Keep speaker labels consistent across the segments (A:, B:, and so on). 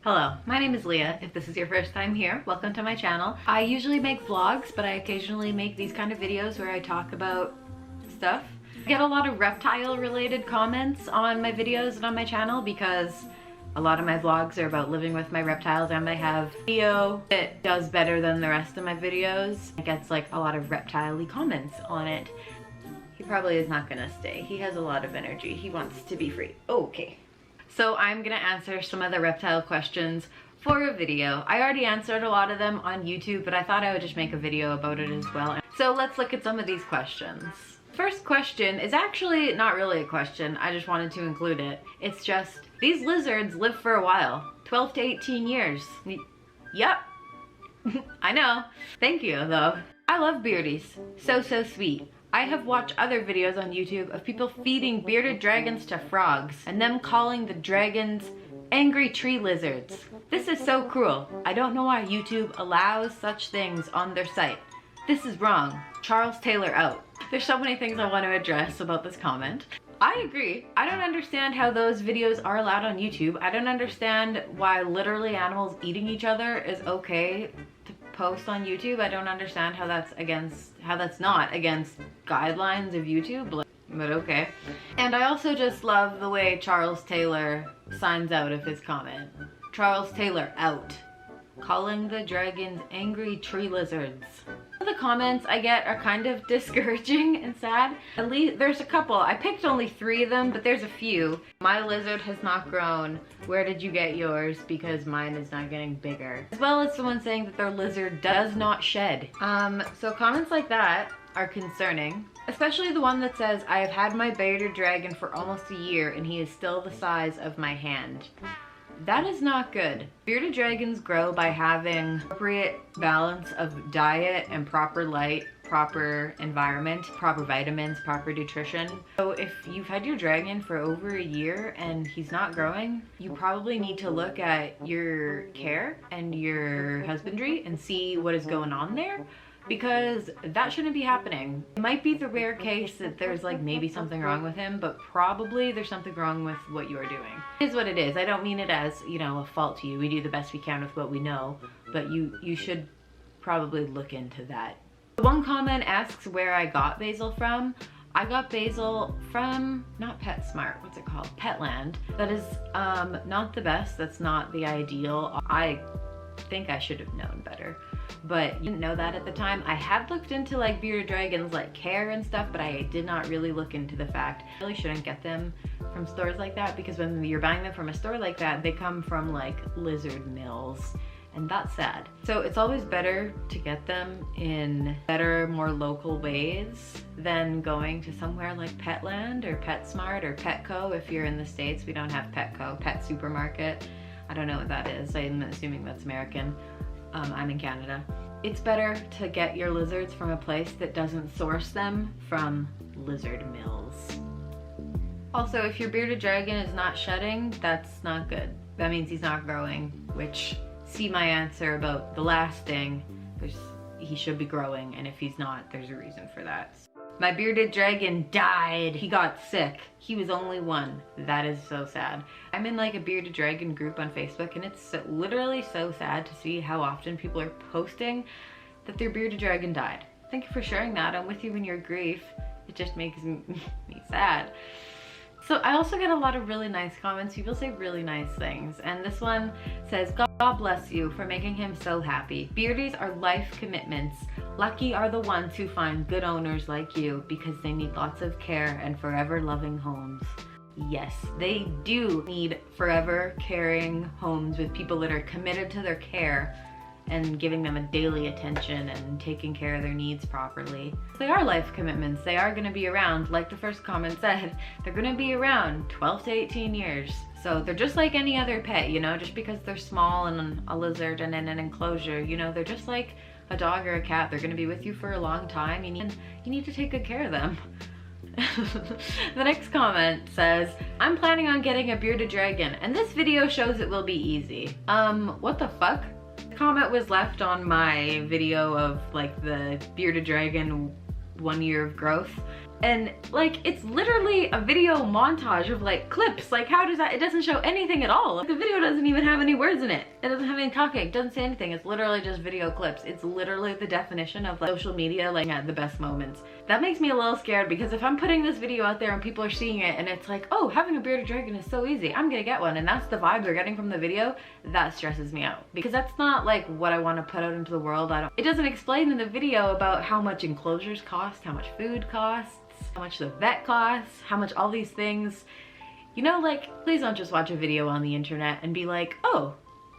A: Hello, my name is Leah. If this is your first time here, welcome to my channel. I usually make vlogs, but I occasionally make these kind of videos where I talk about stuff. I get a lot of reptile-related comments on my videos and on my channel because a lot of my vlogs are about living with my reptiles, and I have a video that does better than the rest of my videos. It gets like a lot of reptile-y comments on it. He probably is not gonna stay. He has a lot of energy. He wants to be free. Okay. So I'm gonna answer some of the reptile questions for a video. I already answered a lot of them on YouTube, but I thought I would just make a video about it as well. So let's look at some of these questions. First question is actually not really a question. I just wanted to include it. It's just, these lizards live for a while. 12 to 18 years. Yep. I know. Thank you, though. I love beardies. So sweet. I have watched other videos on YouTube of people feeding bearded dragons to frogs and them calling the dragons angry tree lizards. This is so cruel. I don't know why YouTube allows such things on their site. This is wrong. Charles Taylor out. There's so many things I want to address about this comment. I agree. I don't understand how those videos are allowed on YouTube. I don't understand why literally animals eating each other is okay to post on YouTube. I don't understand how that's not against guidelines of YouTube, but okay. And I also just love the way Charles Taylor signs out of his comment. Charles Taylor out. Calling the dragons angry tree lizards. The comments I get are kind of discouraging and sad. At least there's a couple. I picked only 3 of them, but there's a few. My lizard has not grown. Where did you get yours? Because mine is not getting bigger. As well as someone saying that their lizard does not shed. So comments like that are concerning. Especially the one that says, I have had my bearded dragon for almost a year and he is still the size of my hand. That is not good. Bearded dragons grow by having appropriate balance of diet and proper light, proper environment, proper vitamins, proper nutrition. So if you've had your dragon for over a year and he's not growing, you probably need to look at your care and your husbandry and see what is going on there, because that shouldn't be happening. It might be the rare case that there's like maybe something wrong with him, but probably there's something wrong with what you are doing. It is what it is. I don't mean it as, you know, a fault to you. We do the best we can with what we know, but you should probably look into that. One comment asks where I got Basil from. I got Basil from, not PetSmart, what's it called? Petland. That is not the best. That's not the ideal. I think I should have known better, but you didn't know that at the time. I had looked into like bearded dragons like care and stuff, but I did not really look into the fact you really shouldn't get them from stores like that, because when you're buying them from a store like that, they come from like lizard mills, and that's sad. So it's always better to get them in better, more local ways than going to somewhere like Petland or PetSmart or Petco. If you're in the States, we don't have Petco, Pet Supermarket. I don't know what that is. I'm assuming that's American. I'm in Canada. It's better to get your lizards from a place that doesn't source them from lizard mills. Also, if your bearded dragon is not shedding, that's not good. That means he's not growing, which, see my answer about the last thing, he should be growing, and if he's not, there's a reason for that. My bearded dragon died. He got sick. He was only 1. That is so sad. I'm in like a bearded dragon group on Facebook, and it's literally so sad to see how often people are posting that their bearded dragon died. Thank you for sharing that. I'm with you in your grief. It just makes me sad. So I also get a lot of really nice comments. People say really nice things. And this one says, God bless you for making him so happy. Beardies are life commitments. Lucky are the ones who find good owners like you, because they need lots of care and forever loving homes. Yes, they do need forever caring homes with people that are committed to their care and giving them a daily attention and taking care of their needs properly. They are life commitments. They are gonna be around, like the first comment said, they're gonna be around 12 to 18 years. So they're just like any other pet, you know, just because they're small and a lizard and in an enclosure, you know, they're just like a dog or a cat. They're gonna be with you for a long time. You need to take good care of them. The next comment says, I'm planning on getting a bearded dragon, and this video shows it will be easy. What the fuck? The comment was left on my video of like the bearded dragon 1 year of growth. and like it's literally a video montage of like clips. Like how does that, it doesn't show anything at all. Like, the video doesn't even have any words in it. It doesn't have any talking, it doesn't say anything. It's literally just video clips. It's literally the definition of like social media, like at the best moments. That makes me a little scared, because if I'm putting this video out there and people are seeing it and it's like, oh, having a bearded dragon is so easy, I'm gonna get one, and that's the vibe they're getting from the video, that stresses me out, because that's not like what I want to put out into the world. It doesn't explain in the video about how much enclosures cost, how much food costs, how much the vet costs, how much all these things. You know, like, please don't just watch a video on the internet and be like, oh,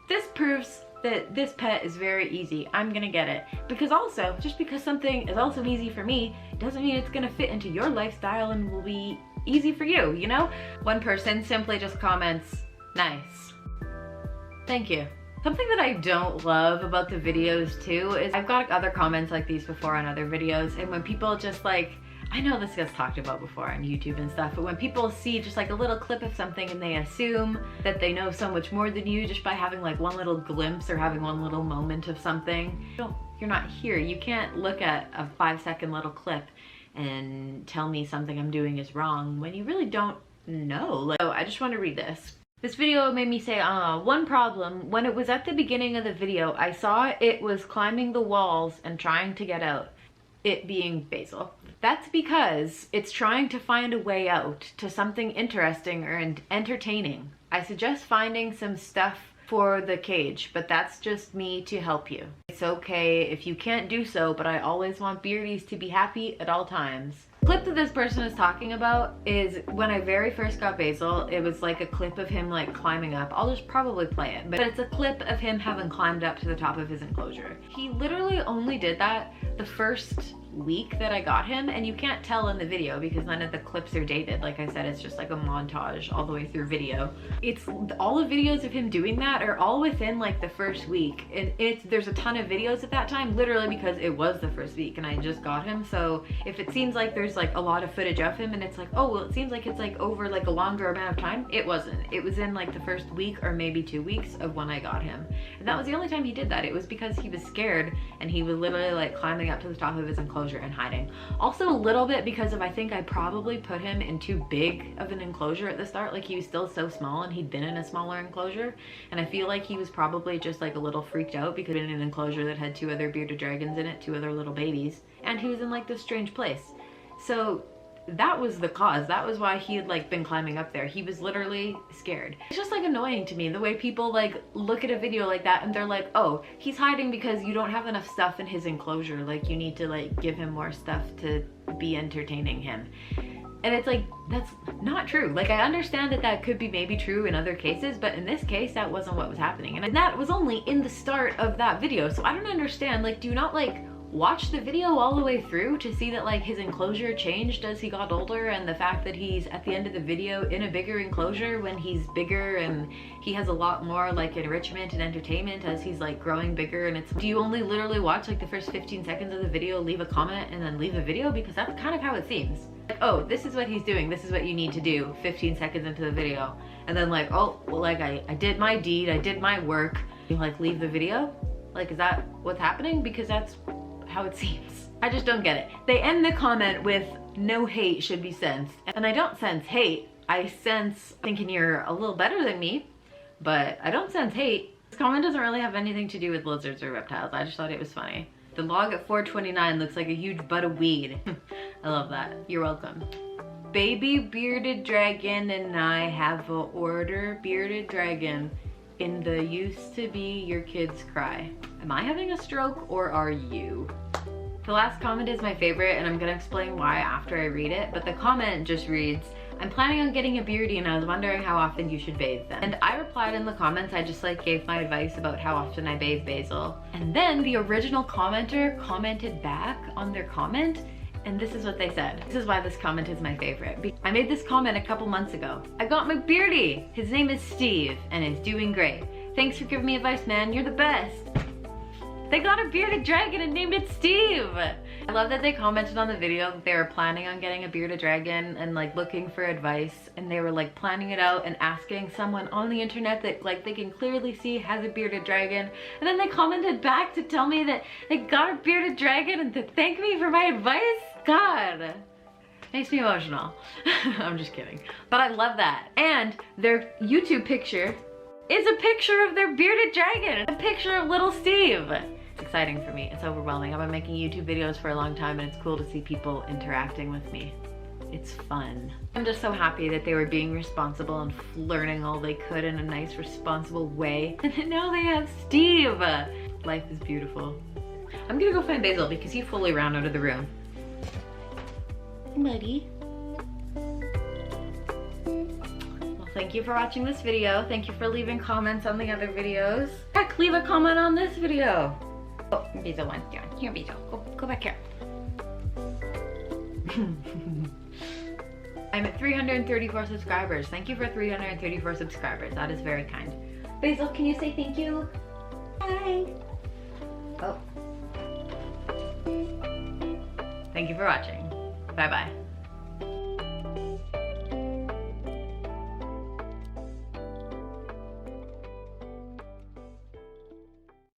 A: this proves that this pet is very easy, I'm gonna get it. Because also, just because something is also easy for me doesn't mean it's gonna fit into your lifestyle and will be easy for you, you know? One person simply just comments, nice. Thank you. Something that I don't love about the videos too is I've got other comments like these before on other videos, and when people just like, I know this gets talked about before on YouTube and stuff, but when people see just like a little clip of something and they assume that they know so much more than you just by having like one little glimpse or having one little moment of something, you're not here. You can't look at a 5-second little clip and tell me something I'm doing is wrong when you really don't know. Like, so I just want to read this. This video made me say, one problem, when it was at the beginning of the video, I saw it was climbing the walls and trying to get out. It being Basil. That's because it's trying to find a way out to something interesting or entertaining. I suggest finding some stuff for the cage, but that's just me to help you. It's okay if you can't do so, but I always want beardies to be happy at all times. The clip that this person is talking about is when I very first got Basil. It was like a clip of him like climbing up. I'll just probably play it, but it's a clip of him having climbed up to the top of his enclosure. He literally only did that the first week that I got him, and you can't tell in the video because none of the clips are dated. Like I said, it's just like a montage all the way through video. It's all the videos of him doing that are all within like the first week, and there's a ton of videos at that time, literally because it was the first week and I just got him. So if it seems like there's like a lot of footage of him and it's like, oh well, it seems like it's like over like a longer amount of time, it wasn't. It was in like the first week or maybe 2 weeks of when I got him, and that was the only time he did that. It was because he was scared and he was literally like climbing up to the top of his enclosure and hiding. Also a little bit because of, I think I probably put him in too big of an enclosure at the start. Like he was still so small and he'd been in a smaller enclosure, and I feel like he was probably just like a little freaked out because in an enclosure that had 2 other bearded dragons in it, 2 other little babies, and he was in like this strange place. So that was the cause. That was why he had like been climbing up there. He was literally scared. It's just like annoying to me the way people like look at a video like that and they're like, oh, he's hiding because you don't have enough stuff in his enclosure. Like you need to like give him more stuff to be entertaining him. And it's like, that's not true. Like I understand that that could be maybe true in other cases, but in this case, that wasn't what was happening. And that was only in the start of that video. So I don't understand, like, do you not like watch the video all the way through to see that like his enclosure changed as he got older, and the fact that he's at the end of the video in a bigger enclosure when he's bigger and he has a lot more like enrichment and entertainment as he's like growing bigger? And it's, do you only literally watch like the first 15 seconds of the video, leave a comment, and then leave the video? Because that's kind of how it seems. Like, oh, this is what he's doing, this is what you need to do 15 seconds into the video, and then like, oh, well, like I did my deed, I did my work, you like leave the video? Like, is that what's happening? Because that's how it seems. I just don't get it. They end the comment with, no hate should be sensed. And I don't sense hate. I sense thinking you're a little better than me, but I don't sense hate. This comment doesn't really have anything to do with lizards or reptiles. I just thought it was funny. The log at 429 looks like a huge bud of weed. I love that. You're welcome. Baby bearded dragon and I have a order. Bearded dragon in the used to be your kids cry. Am I having a stroke or are you? The last comment is my favorite, and I'm gonna explain why after I read it, but the comment just reads, I'm planning on getting a beardie and I was wondering how often you should bathe them. And I replied in the comments, I just like gave my advice about how often I bathe Basil. And then the original commenter commented back on their comment, and this is what they said. This is why this comment is my favorite. I made this comment a couple months ago. I got my beardie. His name is Steve and is doing great. Thanks for giving me advice, man. You're the best. They got a bearded dragon and named it Steve. I love that they commented on the video that they were planning on getting a bearded dragon and like looking for advice, and they were like planning it out and asking someone on the internet that like they can clearly see has a bearded dragon, and then they commented back to tell me that they got a bearded dragon and to thank me for my advice. God, Makes me emotional. I'm just kidding. But I love that. And their YouTube picture is a picture of their bearded dragon. A picture of little Steve. It's exciting for me. It's overwhelming. I've been making YouTube videos for a long time and it's cool to see people interacting with me. It's fun. I'm just so happy that they were being responsible and learning all they could in a nice, responsible way. And now they have Steve. Life is beautiful. I'm gonna go find Basil because he fully ran out of the room. Buddy. Well, thank you for watching this video. Thank you for leaving comments on the other videos. Heck, leave a comment on this video. Oh, Basil went down. Here, Basil. Go back here. I'm at 334 subscribers. Thank you for 334 subscribers. That is very kind. Basil, can you say thank you? Hi. Oh. Thank you for watching. Bye-bye.